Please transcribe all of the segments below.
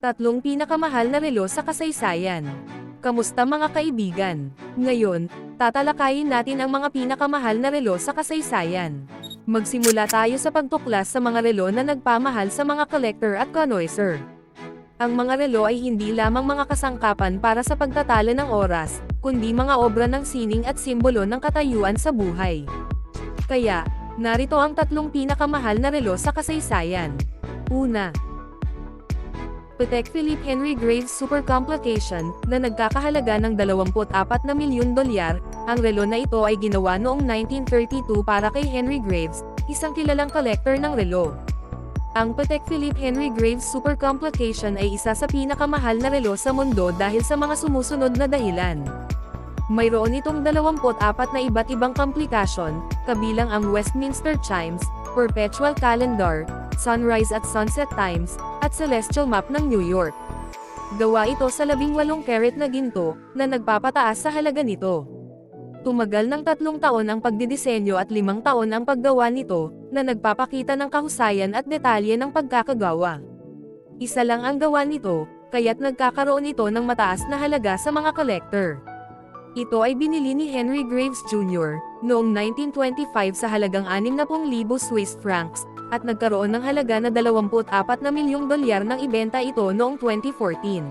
Tatlong pinakamahal na relo sa kasaysayan. Kamusta mga kaibigan? Ngayon, tatalakayin natin ang mga pinakamahal na relo sa kasaysayan. Magsimula tayo sa pagtuklas sa mga relo na nagpamahal sa mga collector at connoisseur. Ang mga relo ay hindi lamang mga kasangkapan para sa pagtatala ng oras, kundi mga obra ng sining at simbolo ng katayuan sa buhay. Kaya, narito ang tatlong pinakamahal na relo sa kasaysayan. Una, Patek Philippe Henry Graves Super Complication, na nagkakahalaga ng $24 na milyon. Ang relo na ito ay ginawa noong 1932 para kay Henry Graves, isang kilalang collector ng relo. Ang Patek Philippe Henry Graves Super Complication ay isa sa pinakamahal na relo sa mundo dahil sa mga sumusunod na dahilan. Mayroon itong 24 na iba't ibang komplikasyon, kabilang ang Westminster Chimes, Perpetual Calendar, Sunrise at Sunset Times, at Celestial Map ng New York. Gawa ito sa 18 karat na ginto, na nagpapataas sa halaga nito. Tumagal ng 3 taon ang pagdidisenyo at 5 taon ang paggawa nito, na nagpapakita ng kahusayan at detalye ng pagkakagawa. Isa lang ang gawa nito, kaya't nagkakaroon ito ng mataas na halaga sa mga collector. Ito ay binili ni Henry Graves Jr. noong 1925 sa halagang 60,000 Swiss francs, at nagkaroon ng halaga na $24 na milyong nang ibenta ito noong 2014.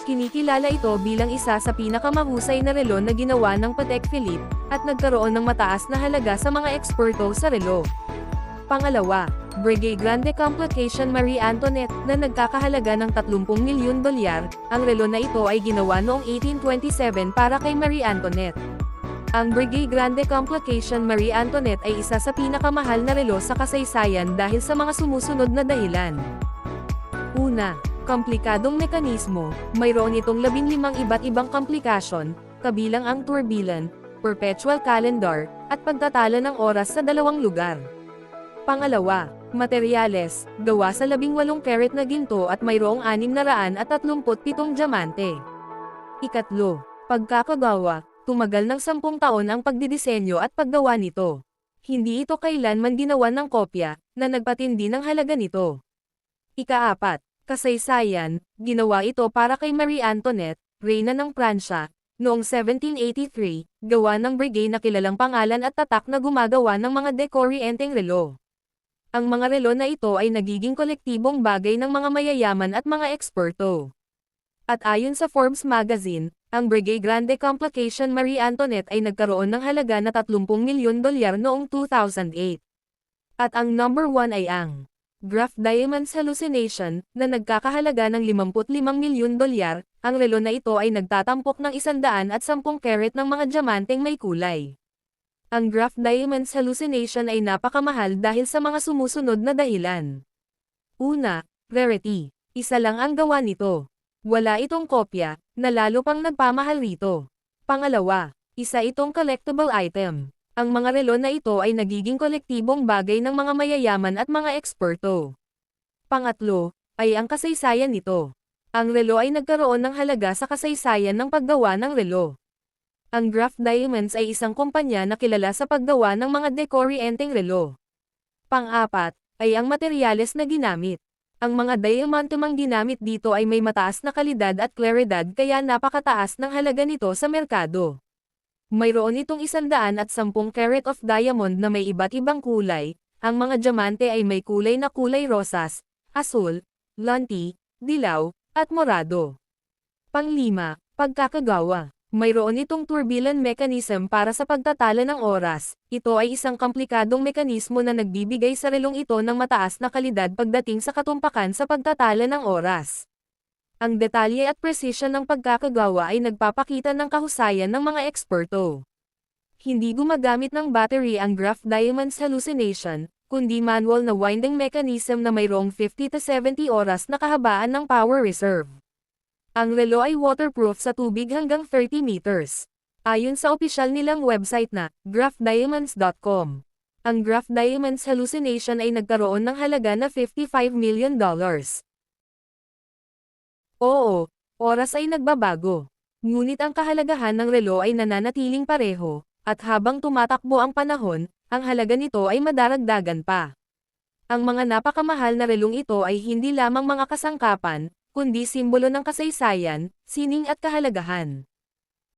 Kinikilala ito bilang isa sa pinakamahusay na relo na ginawa ng Patek Philippe, at nagkaroon ng mataas na halaga sa mga eksperto sa relo. Pangalawa, Breguet Grande Complication Marie Antoinette, na nagkakahalaga ng $30 milyon. Ang relo na ito ay ginawa noong 1827 para kay Marie Antoinette. Ang Breguet Grande Complication Marie Antoinette ay isa sa pinakamahal na relo sa kasaysayan dahil sa mga sumusunod na dahilan. Una, komplikadong mekanismo. Mayroon itong 15 iba't ibang komplikasyon, kabilang ang tourbillon, perpetual calendar, at pagtatala ng oras sa 2 lugar. Pangalawa, materyales, gawa sa 18 karat na ginto at mayroong 637 diamante. Ikatlo, pagkakagawa. Tumagal ng 10 taon ang pagdidisenyo at paggawa nito. Hindi ito kailanman ginawa ng kopya, na nagpatindi ng halaga nito. Ikaapat, kasaysayan, ginawa ito para kay Marie Antoinette, reyna ng Pransya, noong 1783, gawa ng Breguet na kilalang pangalan at tatak na gumagawa ng mga dekorienteng relo. Ang mga relo na ito ay nagiging kolektibong bagay ng mga mayayaman at mga eksperto. At ayon sa Forbes magazine, ang Breguet Grande Complication Marie Antoinette ay nagkaroon ng halaga na $30 milyon noong 2008. At ang number 1 ay ang Graf Diamonds Hallucination, na nagkakahalaga ng $55 milyon. Ang relo na ito ay nagtatampok ng 110 karat ng mga diamanteng may kulay. Ang Graf Diamonds Hallucination ay napakamahal dahil sa mga sumusunod na dahilan. Una, rarity. Isa lang ang gawa nito. Wala itong kopya, na lalo pang nagpamahal rito. Pangalawa, isa itong collectible item. Ang mga relo na ito ay nagiging kolektibong bagay ng mga mayayaman at mga eksperto. Pangatlo, ay ang kasaysayan nito. Ang relo ay nagkaroon ng halaga sa kasaysayan ng paggawa ng relo. Ang Graf Diamonds ay isang kumpanya na kilala sa paggawa ng mga dekorienteng relo. Pang-apat, ay ang materyales na ginamit. Ang mga diamantumang ginamit dito ay may mataas na kalidad at klaridad kaya napakataas ng halaga nito sa merkado. Mayroon itong 110 karat of diamond na may iba't ibang kulay. Ang mga diamante ay may kulay na kulay rosas, asul, lanti, dilaw, at morado. Panglima, pagkakagawa. Mayroon itong tourbillon mechanism para sa pagtatala ng oras. Ito ay isang komplikadong mekanismo na nagbibigay sa relong ito ng mataas na kalidad pagdating sa katumpakan sa pagtatala ng oras. Ang detalye at precision ng pagkakagawa ay nagpapakita ng kahusayan ng mga eksperto. Hindi gumagamit ng battery ang Graf Diamonds Hallucination, kundi manual na winding mechanism na mayroong 50 to 70 oras na kahabaan ng power reserve. Ang relo ay waterproof sa tubig hanggang 30 meters. Ayon sa opisyal nilang website na grafdiamonds.com. Ang Graf Diamonds Hallucination ay nagkaroon ng halaga na $55 million. Oo, oras ay nagbabago. Ngunit ang kahalagahan ng relo ay nananatiling pareho, at habang tumatakbo ang panahon, ang halaga nito ay madaragdagan pa. Ang mga napakamahal na relong ito ay hindi lamang mga kasangkapan, kundi simbolo ng kasaysayan, sining at kahalagahan.